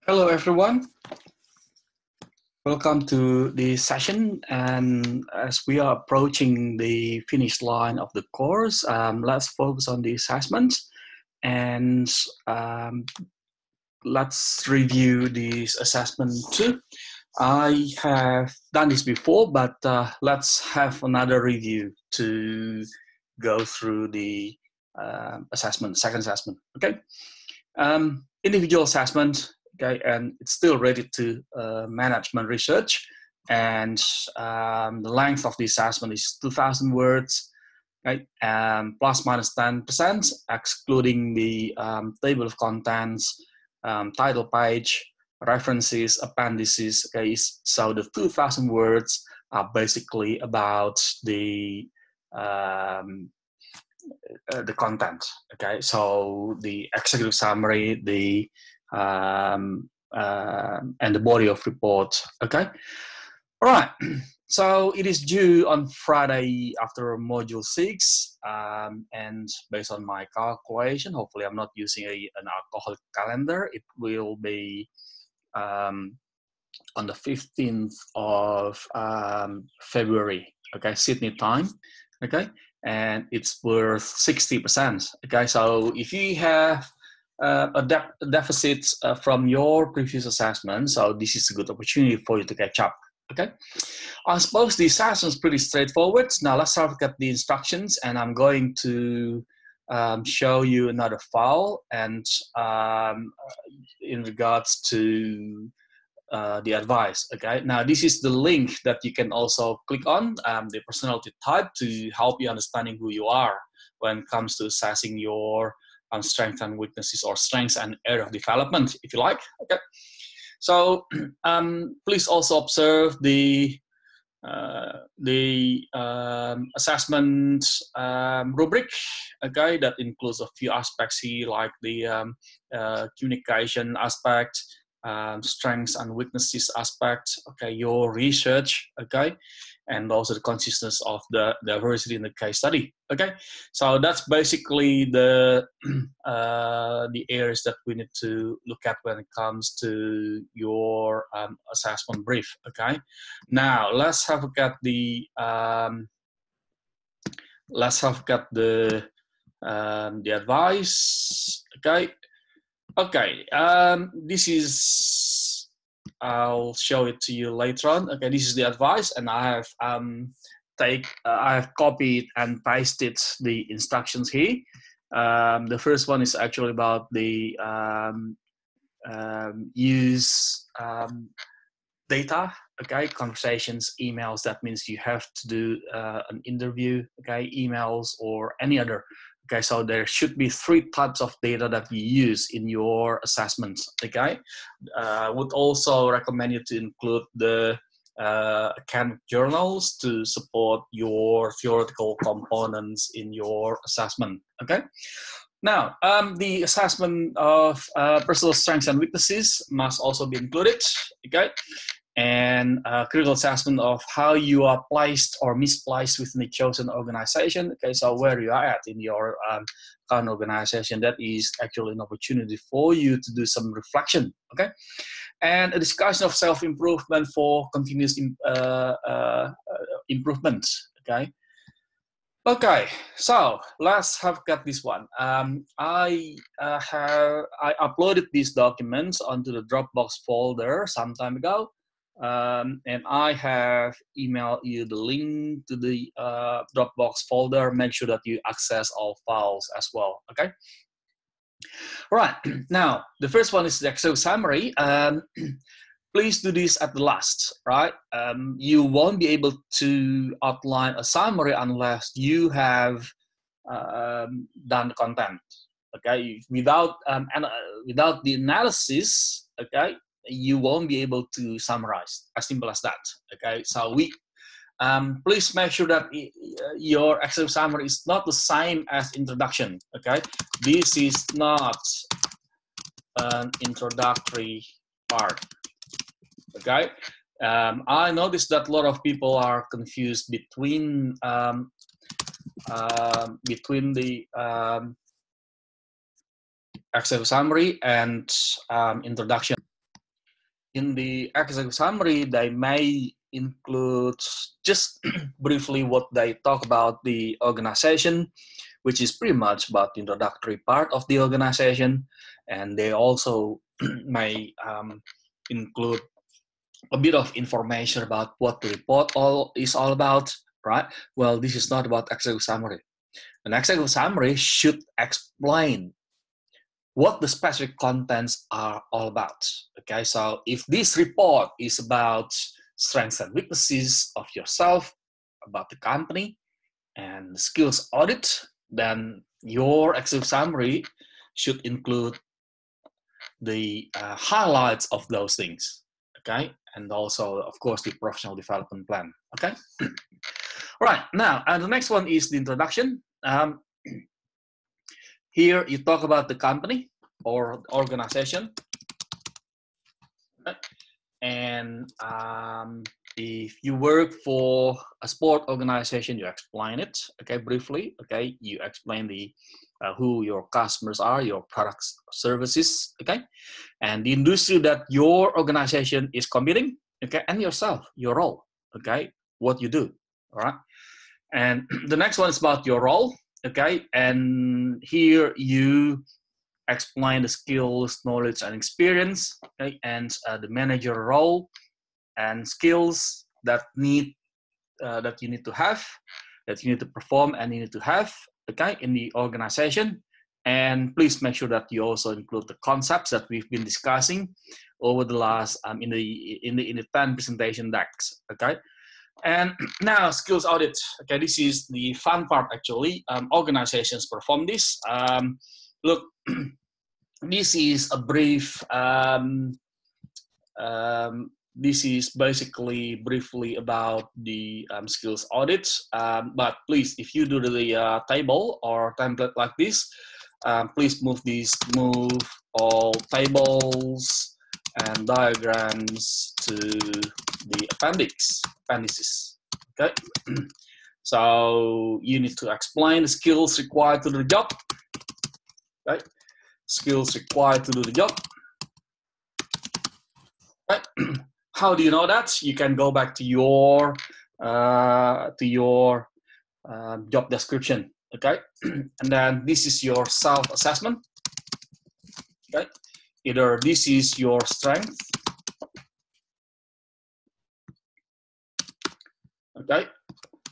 Hello, everyone. Welcome to the session. And as we are approaching the finish line of the course, let's focus on the assessment and let's review this assessment too. I have done this before, but let's have another review to go through the assessment, second assessment. Okay. Individual assessment. Okay, and it's still related to management research, and the length of the assessment is 2,000 words, right? Plus minus 10%, excluding the table of contents, title page, references, appendices. Okay, so the 2,000 words are basically about the content. Okay, so the executive summary, and the body of report. Okay, all right. So it is due on Friday after module 6, and based on my calculation, hopefully I'm not using an alcoholic calendar. It will be on the 15th of February. Okay, Sydney time. Okay, and it's worth 60%. Okay, so if you have a deficit from your previous assessment, so this is a good opportunity for you to catch up. Okay, I suppose the assessment is pretty straightforward. Now let's have a look at the instructions, and I'm going to show you another file, and in regards to the advice. Okay, now this is the link that you can also click on, the personality type, to help you understanding who you are when it comes to assessing your strengths and weaknesses, or strengths and area of development, if you like. Okay, so please also observe the assessment rubric. Okay, that includes a few aspects here, like the communication aspect, strengths and weaknesses aspect. Okay, your research. Okay, and also the consistency of the diversity in the case study. Okay, so that's basically the areas that we need to look at when it comes to your assessment brief. Okay, now let's have a look at the advice. Okay, this is, I'll show it to you later on. Okay, this is the advice, and I have I have copied and pasted the instructions here. The first one is actually about the use data. Okay, conversations, emails. That means you have to do an interview. Okay, emails or any other. Okay, so there should be 3 types of data that you use in your assessments. Okay, I would also recommend you to include the academic journals to support your theoretical components in your assessment. Okay, now the assessment of personal strengths and weaknesses must also be included. Okay, and critical assessment of how you are placed or misplaced within the chosen organization. Okay, so where you are at in your current organization, that is actually an opportunity for you to do some reflection. Okay, and a discussion of self-improvement for continuous improvement. Okay. Okay, so let's have got this one. I uploaded these documents onto the Dropbox folder some time ago. And I have emailed you the link to the Dropbox folder. Make sure that you access all files as well. Okay. All right. Now the first one is the Excel summary. Please do this at the last. Right. You won't be able to outline a summary unless you have done the content. Okay. Without the analysis. Okay, you won't be able to summarize. As simple as that. Okay, so please make sure that your Excel summary is not the same as introduction. Okay, this is not an introductory part. Okay, I noticed that a lot of people are confused between the Excel summary and introduction. in the executive summary, they may include just briefly what they talk about the organization, which is pretty much about the introductory part of the organization. And they also may include a bit of information about what the report is all about, right? Well, this is not about executive summary. An executive summary should explain what the specific contents are all about. Okay, so if this report is about strengths and weaknesses of yourself, about the company, and skills audit, then your executive summary should include the highlights of those things. Okay, and also, of course, the professional development plan. Okay, all right. Now, the next one is the introduction. Here you talk about the company or organization, and if you work for a sport organization, you explain it, okay, briefly. Okay, you explain the who your customers are, your products, services, okay, and the industry that your organization is competing, okay, and yourself, your role, okay, what you do, all right. And the next one is about your role, okay, and here you explain the skills, knowledge, and experience, okay, and the manager role and skills that that you need to have, that you need to perform, and you need to have, okay, in the organization. And please make sure that you also include the concepts that we've been discussing over the last in the 10 presentation decks, okay. And now skills audit, okay, this is the fun part actually. Organizations perform this. Look, this is a brief, this is basically briefly about the skills audits, but please, if you do the table or template like this, please move all tables and diagrams to the appendices, okay? So you need to explain the skills required to do the job, right? Skills required to do the job. Right? How do you know that? You can go back to your job description, okay? And then this is your self-assessment, okay? Either this is your strength, okay?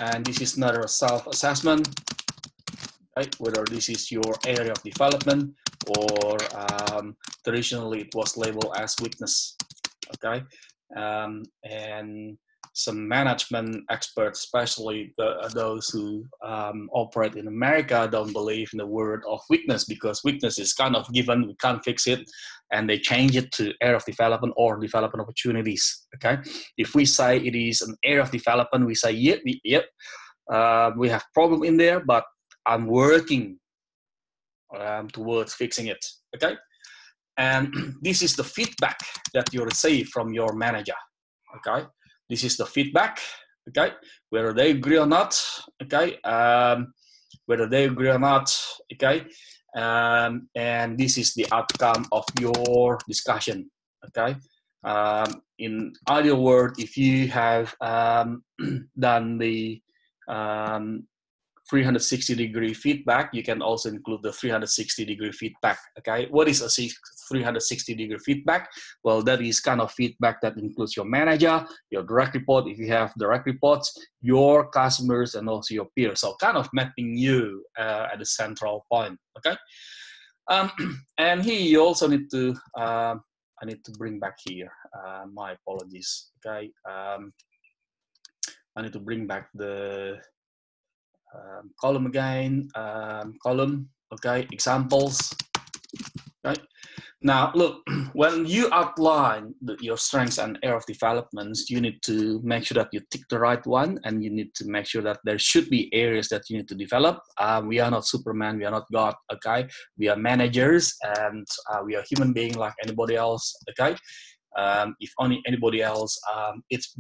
And this is another self-assessment, okay? Whether this is your area of development or traditionally it was labeled as weakness, okay? And some management experts, especially those who operate in America, don't believe in the word of weakness because weakness is kind of given, we can't fix it, and they change it to area of development or development opportunities, okay? If we say it is an area of development, we say, yep, we have problem in there, but I'm working towards fixing it, okay? And this is the feedback that you receive from your manager, okay? This is the feedback, okay? Whether they agree or not, okay? Whether they agree or not, okay? And this is the outcome of your discussion, okay? In ideal world, if you have done the 360-degree feedback, you can also include the 360-degree feedback, okay? What is a 360-degree feedback? Well, that is kind of feedback that includes your manager, your direct report, if you have direct reports, your customers, and also your peers. So kind of mapping you at the central point, okay? And here you also need to, I need to bring back here, my apologies, okay? I need to bring back the column again, column, okay, examples, okay. Now, look, when you outline your strengths and area of developments, you need to make sure that you tick the right one, and you need to make sure that there should be areas that you need to develop. We are not Superman, we are not God, okay? We are managers, and we are human beings like anybody else, okay? If only anybody else, it's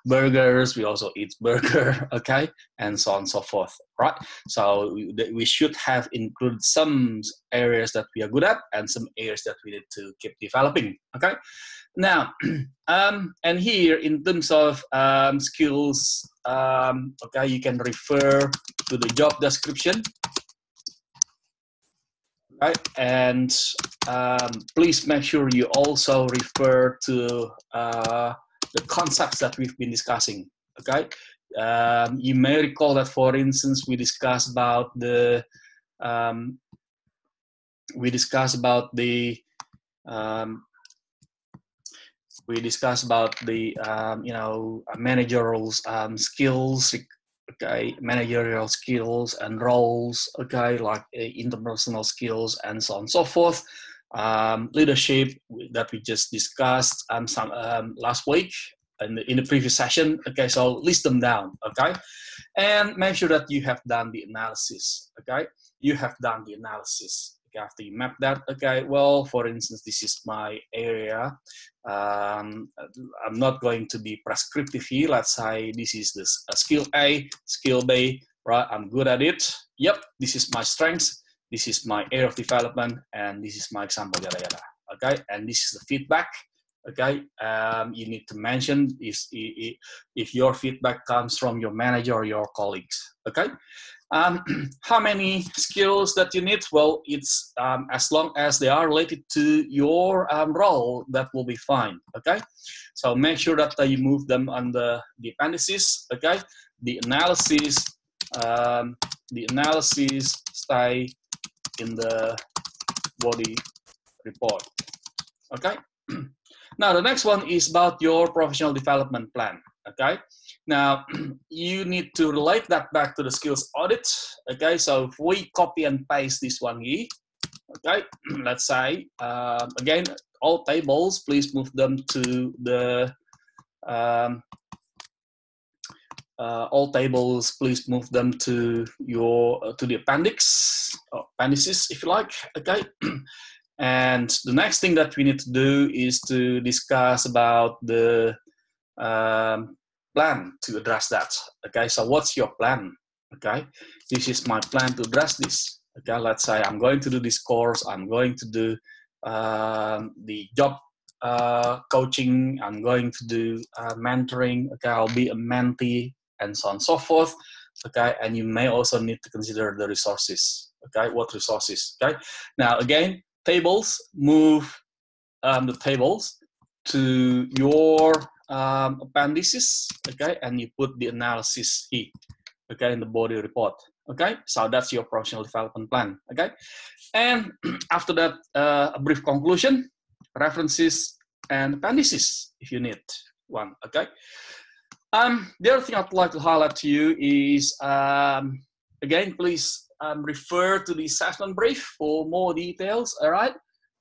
burgers, we also eat burger, okay, and so on and so forth, right? So we should have included some areas that we are good at and some areas that we need to keep developing, okay? Now, and here in terms of skills, okay, you can refer to the job description, right? And please make sure you also refer to the concepts that we've been discussing, okay? You may recall that, for instance, we discussed about the you know, managerial skills, okay, managerial skills and roles, okay, like interpersonal skills and so on and so forth. Leadership that we just discussed last week in the previous session, okay, so list them down, okay, and make sure that you have done the analysis, okay, you have done the analysis. Okay, after you map that, okay, well, for instance, this is my area. I'm not going to be prescriptive here. Let's say this is this skill A, skill B, right? I'm good at it. Yep, this is my strengths. This is my area of development, and this is my example, yada yada. Okay, and this is the feedback. Okay, you need to mention if your feedback comes from your manager or your colleagues. Okay. How many skills that you need? Well, it's as long as they are related to your role, that will be fine, okay? So make sure that you move them on the appendices, okay? The analysis stay in the body report, okay? Now, the next one is about your professional development plan, okay? Now, you need to relate that back to the skills audit, okay? So if we copy and paste this one here, okay? Let's say, again, all tables, please move them to the, all tables, please move them to your, to the appendix, or appendices, if you like, okay? And the next thing that we need to do is to discuss about the plan to address that. Okay, so what's your plan? Okay, this is my plan to address this. Okay, let's say I'm going to do this course, I'm going to do the job coaching, I'm going to do mentoring, okay, I'll be a mentee, and so on and so forth. Okay, and you may also need to consider the resources. Okay, what resources? Okay, now again, tables, move the tables to your appendices, okay, and you put the analysis here, okay, in the body report, okay. So that's your professional development plan, okay. And after that, a brief conclusion, references, and appendices if you need one, okay. The other thing I'd like to highlight to you is, again, please refer to the assessment brief for more details, all right.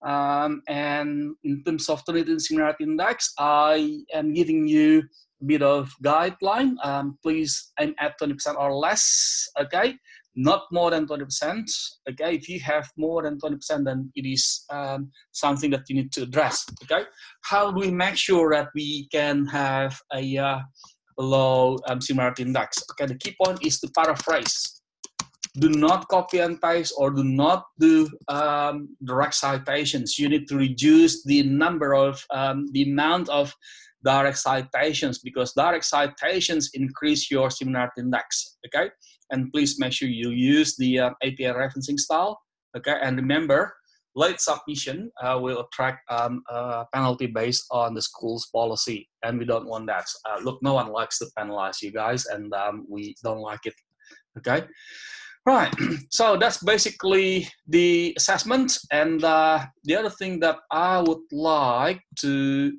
And in terms of Turnitin Similarity Index, I am giving you a bit of guideline. Please aim at 20% or less, okay? Not more than 20%, okay? If you have more than 20%, then it is something that you need to address, okay? How do we make sure that we can have a low similarity index? Okay, the key point is to paraphrase. Do not copy and paste or do not do direct citations. You need to reduce the number of, the amount of direct citations, because direct citations increase your similarity index, okay? And please make sure you use the API referencing style, okay? And remember, late submission will attract a penalty based on the school's policy, and we don't want that. Look, no one likes to penalize you guys, and we don't like it, okay? Right, so that's basically the assessment. And the other thing that I would like to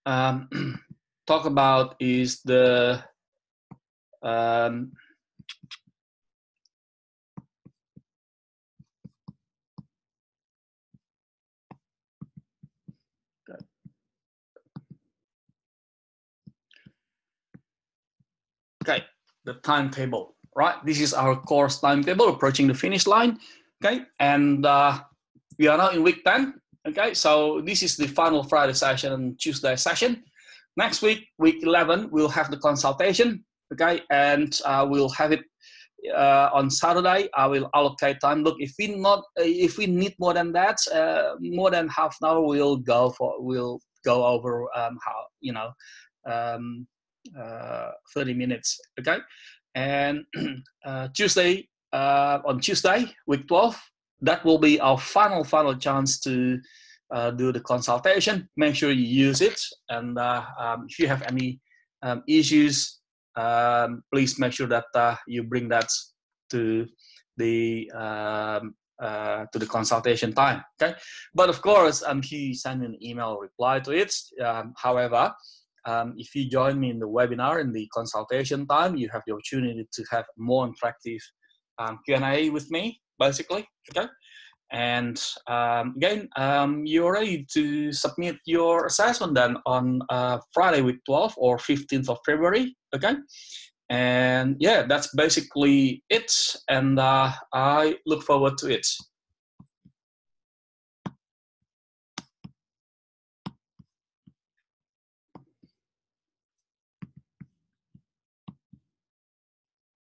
talk about is the okay, the timetable. Right, this is our course timetable, approaching the finish line. Okay, and we are now in week 10. Okay, so this is the final Friday session and Tuesday session. Next week, week 11, we'll have the consultation, okay, and we'll have it on Saturday. I will allocate time. Look, if we need more than that, more than half an hour, we'll go over how 30 minutes, okay. And Tuesday, on Tuesday, week 12, that will be our final chance to do the consultation. Make sure you use it, and if you have any issues, please make sure that you bring that to the consultation time. Okay, but of course, you send an email reply to it. However, if you join me in the webinar in the consultation time, you have the opportunity to have more interactive Q&A with me, basically. Okay. And again, you're ready to submit your assessment then on Friday, week 12 or 15th of February, okay? And yeah, that's basically it. And I look forward to it.